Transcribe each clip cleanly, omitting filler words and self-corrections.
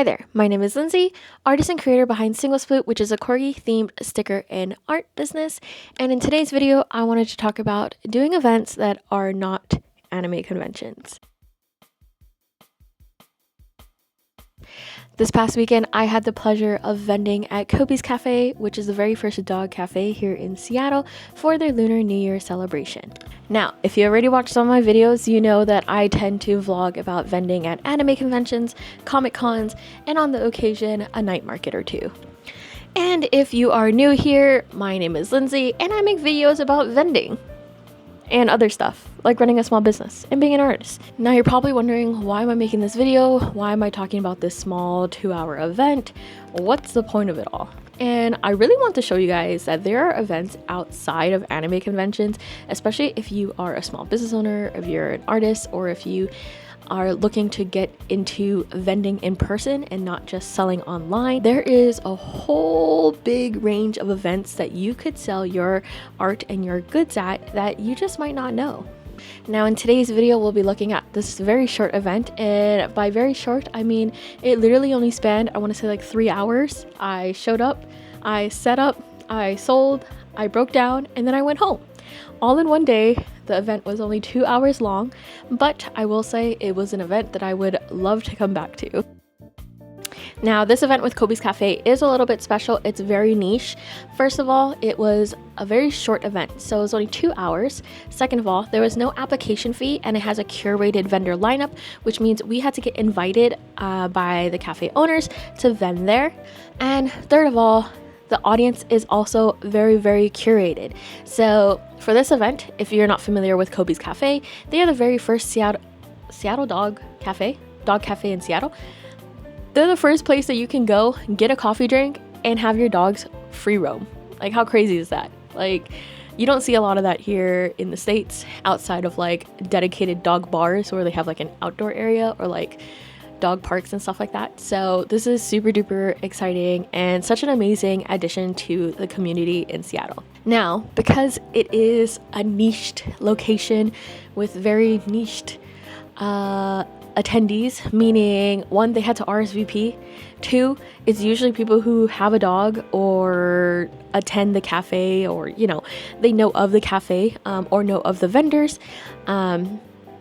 Hi there, my name is Lindsay, artist and creator behind Sploot, which is a corgi themed sticker and art business. And in today's video, I wanted to talk about doing events that are not anime conventions. This past weekend, I had the pleasure of vending at Coby's Cafe, which is the very first dog cafe here in Seattle, for their Lunar New Year celebration. Now, if you already watched some of my videos, you know that I tend to vlog about vending at anime conventions, comic cons, and on the occasion, a night market or two. And if you are new here, my name is Lindsay, and I make videos about vending and other stuff, like running a small business and being an artist. Now you're probably wondering, why am I making this video? Why am I talking about this small 2-hour event? What's the point of it all? And I really want to show you guys that there are events outside of anime conventions, especially if you are a small business owner, if you're an artist, or if you are looking to get into vending in person and not just selling online. There is a whole big range of events that you could sell your art and your goods at that you just might not know. Now in today's video, we'll be looking at this very short event, and by very short, I mean it literally only spanned, I want to say like 3 hours. I showed up, I set up, I sold, I broke down, and then I went home. All in one day. The event was only 2 hours long, but I will say it was an event that I would love to come back to. Now, this event with Coby's Cafe is a little bit special. It's very niche. First of all, it was a very short event, so it was only 2 hours. Second of all, there was no application fee, and it has a curated vendor lineup, which means we had to get invited by the cafe owners to vend there. And third of all, the audience is also very, very curated. So for this event, if you're not familiar with Coby's Cafe, they are the very first Seattle dog cafe in Seattle. They're the first place that you can go, get a coffee drink, and have your dogs free roam. Like, how crazy is that? Like, you don't see a lot of that here in the States outside of like dedicated dog bars where they have like an outdoor area, or like dog parks and stuff like that. So this is super duper exciting and such an amazing addition to the community in Seattle. Now, because it is a niched location with very niched attendees, meaning 1, they had to RSVP, 2, it's usually people who have a dog or attend the cafe, or they know of the cafe or know of the vendors.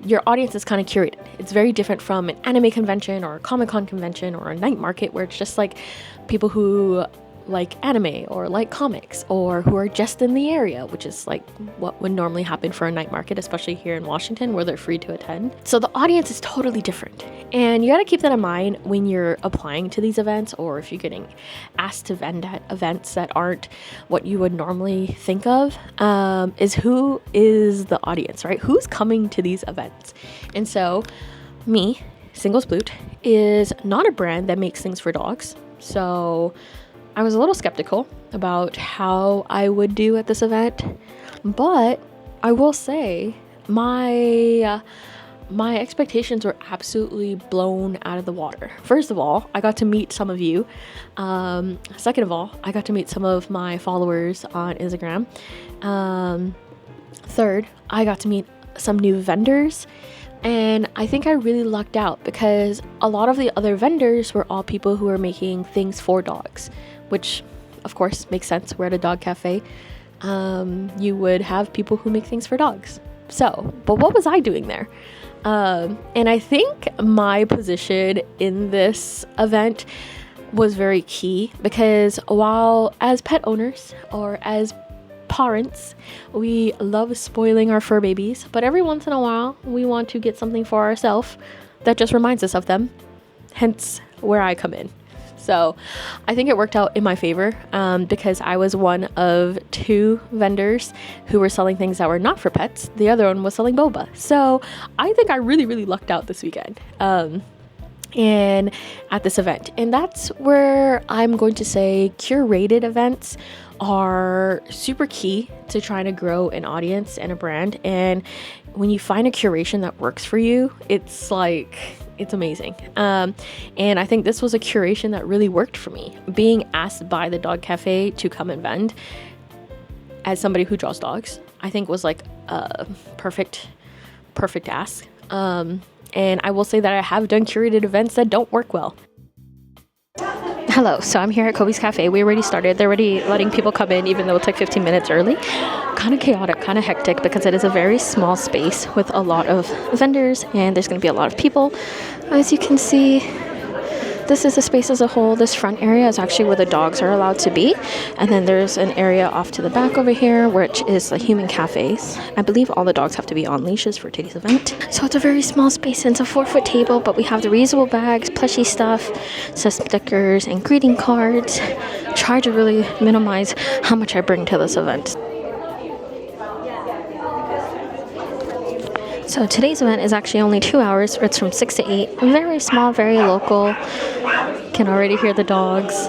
Your audience is kind of curated. It's very different from an anime convention or a Comic-Con convention or a night market, where it's just like people who like anime or like comics, or who are just in the area, which is like what would normally happen for a night market, especially here in Washington where they're free to attend. So the audience is totally different, and you got to keep that in mind when you're applying to these events, or if you're getting asked to vend at events that aren't what you would normally think of, is who is the audience, right? Who's coming to these events? And so me, Sploot, is not a brand that makes things for dogs. So I was a little skeptical about how I would do at this event, but I will say my expectations were absolutely blown out of the water. First of all, I got to meet some of you. Second of all, I got to meet some of my followers on Instagram. Third, I got to meet some new vendors. And I think I really lucked out, because a lot of the other vendors were all people who are making things for dogs, which of course makes sense. We're at a dog cafe. You would have people who make things for dogs. So, but what was I doing there? And I think my position in this event was very key, because while as pet owners or as parents, we love spoiling our fur babies, but every once in a while we want to get something for ourselves that just reminds us of them, hence where I come in. So I think it worked out in my favor, because I was one of 2 vendors who were selling things that were not for pets. The other one was selling boba. So I think I really, really lucked out this weekend and at this event. And that's where I'm going to say curated events are super key to trying to grow an audience and a brand. And when you find a curation that works for you, it's amazing. And I think this was a curation that really worked for me. Being asked by the dog cafe to come and vend, as somebody who draws dogs, I think was like a perfect ask. And I will say that I have done curated events that don't work well. Hello, so I'm here at Coby's Cafe. We already started. They're already letting people come in even though it's like 15 minutes early. Kind of chaotic, kind of hectic because it is a very small space with a lot of vendors and there's going to be a lot of people. As you can see, this is the space as a whole. This front area is actually where the dogs are allowed to be. And then there's an area off to the back over here, which is the human cafes. I believe all the dogs have to be on leashes for today's event. So it's a very small space and it's a 4-foot table, but we have the reusable bags, plushy stuff, some stickers and greeting cards. Try to really minimize how much I bring to this event. So today's event is actually only 2 hours. It's from 6 to 8. Very small, very local. Can already hear the dogs.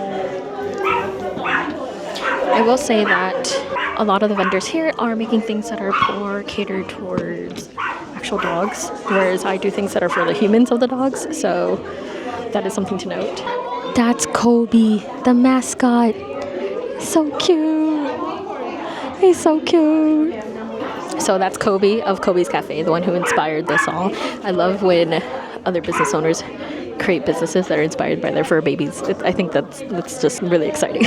I will say that a lot of the vendors here are making things that are more catered towards actual dogs, whereas I do things that are for the humans of the dogs. So that is something to note. That's Coby, the mascot. So cute. He's so cute. So that's Coby of Coby's Cafe, the one who inspired this all. I love when other business owners create businesses that are inspired by their fur babies. I think that's just really exciting.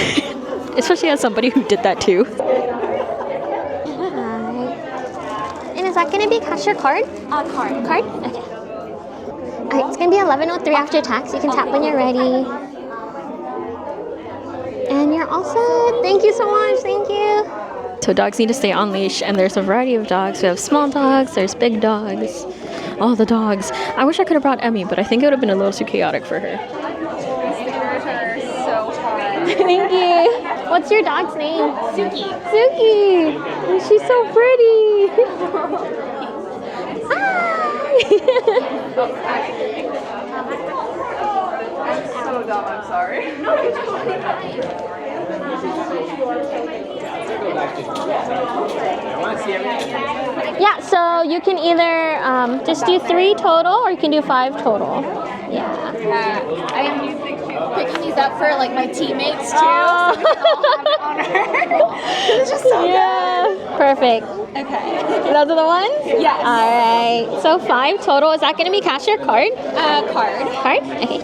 Especially as somebody who did that too. And is that going to be cash or card? Card. Card? Okay. Alright, it's going to be $11.03 after tax. You can tap when you're ready. And you're all set. Thank you so much. Thank you. So dogs need to stay on leash, and there's a variety of dogs. We have small dogs, there's big dogs, all the dogs. I wish I could have brought Emmy, but I think it would have been a little too chaotic for her. Thank you. What's your dog's name? Suki. Suki. Oh, she's so pretty. I'm so dumb, I'm sorry. Yeah, so you can either just do 3 total or you can do 5 total. Yeah. I am picking these up for like my teammates too. So we can all have it on her. It's just so good. Perfect. Okay. Those are the ones? Yes. Alright. So 5 total. Is that going to be cash or card? Card. Card? Okay.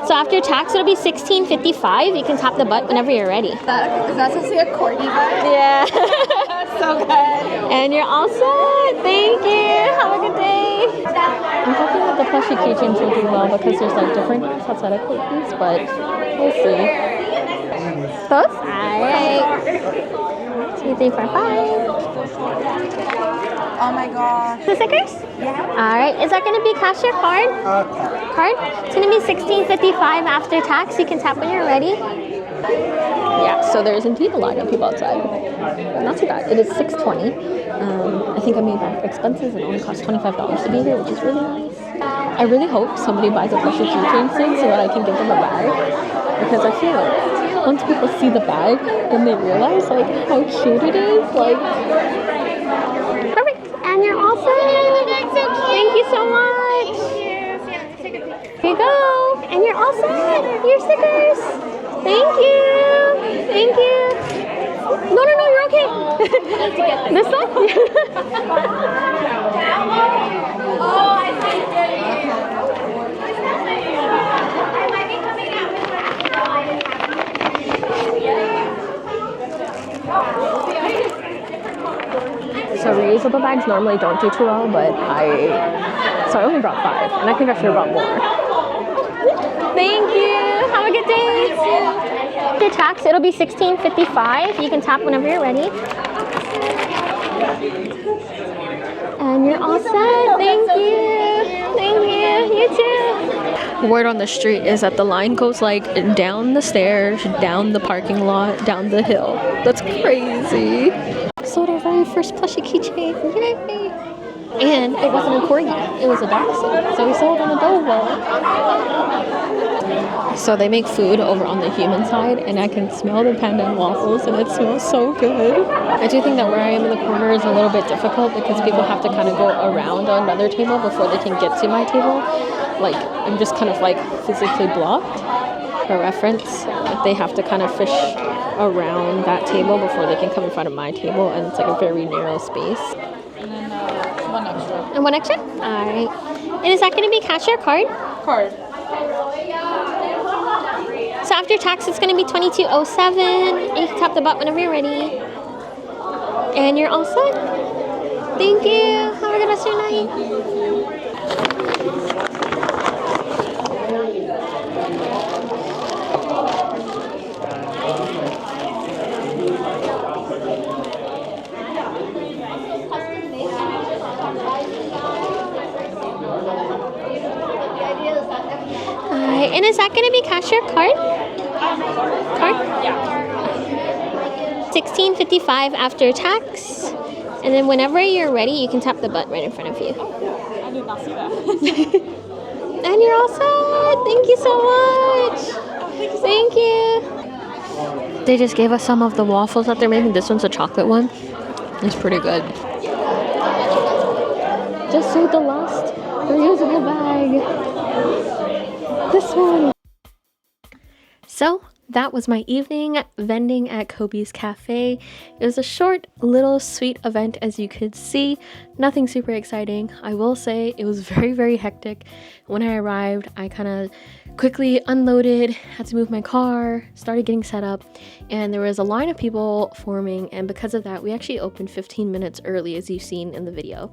So after tax, it'll be $16.55. You can tap the butt whenever you're ready. Is that supposed to be a corgi vibe? Yeah. That's so good. And you're all set. Thank you. Have a good day. I'm hoping that the plushie keychains will do well because there's like different outside of cookies, but we'll see. Both? Alright. 2, 3, 4, 5. Oh my gosh. The stickers? Yeah. Alright. Is that going to be cash or card? Card. It's going to be $16.55 after tax. You can tap when you're ready. Yeah, so there's indeed a line of people outside. Not too bad. It is $6.20. I think I made back expenses. It only cost $25 to be here, which is really nice. I really hope somebody buys a plushie keychain soon so that I can give them a bag. Because I feel like once people see the bag, then they realize like how cute it is. Like, Perfect. And you're all set. Thank you so much. Here you go. And you're all set. Your stickers. Thank you. Thank you. No, you're okay. This one? so reusable bags normally don't do too well, but I only brought 5, and I think I should have brought more. Thank you. Have a good day. After tax, it'll be $16.55. You can tap whenever you're ready. And you're all set. Thank you. Thank you. You too. Word on the street is that the line goes like down the stairs, down the parking lot, down the hill. That's crazy. Sold our very first plushie keychain. Yay! And it wasn't a corgi, it was a dachshund. So we sold an Adobo. So they make food over on the human side, and I can smell the panda and waffles, and it smells so good. I do think that where I am in the corner is a little bit difficult because people have to kind of go around another table before they can get to my table. Like, I'm just kind of like physically blocked. For reference, they have to kind of fish around that table before they can come in front of my table, and it's like a very narrow space. And then 1 extra. And 1 extra? Alright. And is that going to be cash or card? Card. So So after tax, it's going to be $22.07. You can tap the butt whenever you're ready. And you're all set. Thank you. Have a good rest of your night. Alright, and is that going to be cash or card? Card? Yeah. $16.55 after tax. And then whenever you're ready, you can tap the button right in front of you. I did not see that. And you're all set. Thank you so much. Thank you. They just gave us some of the waffles that they're making. This one's a chocolate one. It's pretty good. Just sold the last reusable bag. This one. So that was my evening vending at Coby's Cafe. It was a short, little, sweet event, as you could see. Nothing super exciting. I will say it was very, very hectic. When I arrived, I kind of quickly unloaded, had to move my car, started getting set up, and there was a line of people forming, and because of that, we actually opened 15 minutes early, as you've seen in the video.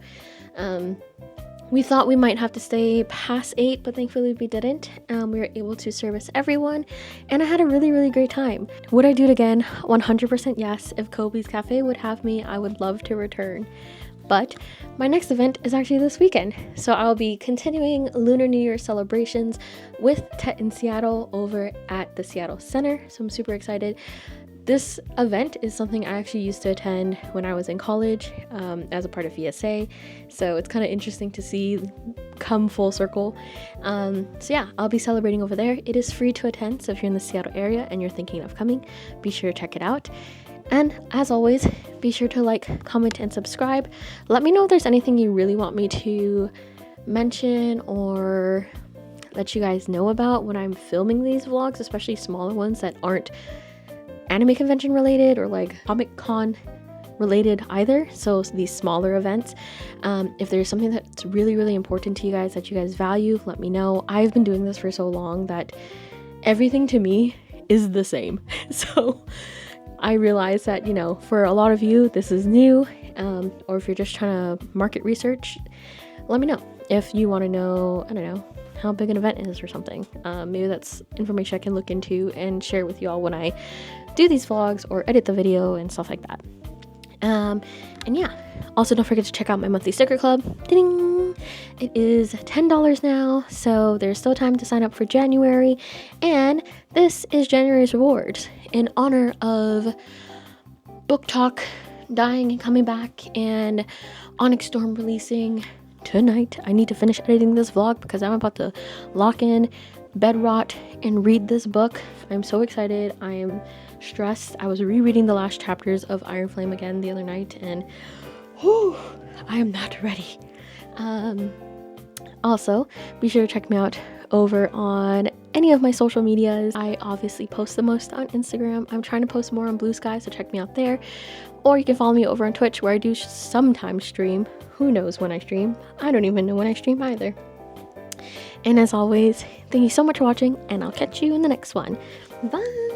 We thought we might have to stay past 8, but thankfully we didn't. We were able to service everyone, and I had a really, really great time. Would I do it again? 100% yes. If Coby's Cafe would have me, I would love to return. But my next event is actually this weekend, so I'll be continuing Lunar New Year celebrations with Tet in Seattle over at the Seattle Center, so I'm super excited. This event is something I actually used to attend when I was in college as a part of VSA, so it's kind of interesting to see come full circle. So yeah, I'll be celebrating over there. It is free to attend, so if you're in the Seattle area and you're thinking of coming, be sure to check it out. And as always, be sure to like, comment, and subscribe. Let me know if there's anything you really want me to mention or let you guys know about when I'm filming these vlogs, especially smaller ones that aren't anime convention related or like Comic Con related either. So these smaller events, if there's something that's really, really important to you guys that you guys value, let me know. I've been doing this for so long that everything to me is the same. So I realize that, you know, for a lot of you, this is new, or if you're just trying to market research, let me know. If you want to know, I don't know, how big an event is or something. Maybe that's information I can look into and share with y'all when I do these vlogs or edit the video and stuff like that. And yeah, also don't forget to check out my monthly sticker club. Ding! It is $10 now, so there's still time to sign up for January, and this is January's rewards in honor of Book Talk dying and coming back and Onyx Storm releasing tonight. I need to finish editing this vlog because I'm about to lock in, bed rot, and read this book. I'm so excited. I am stressed. I was rereading the last chapters of Iron Flame again the other night, and whew, I am not ready. Also, be sure to check me out over on any of my social medias. I obviously post the most on Instagram. I'm trying to post more on Blue Sky, so check me out there. Or you can follow me over on Twitch, where I do sometimes stream. Who knows when I stream? I don't even know when I stream either. And as always, thank you so much for watching, and I'll catch you in the next one. Bye!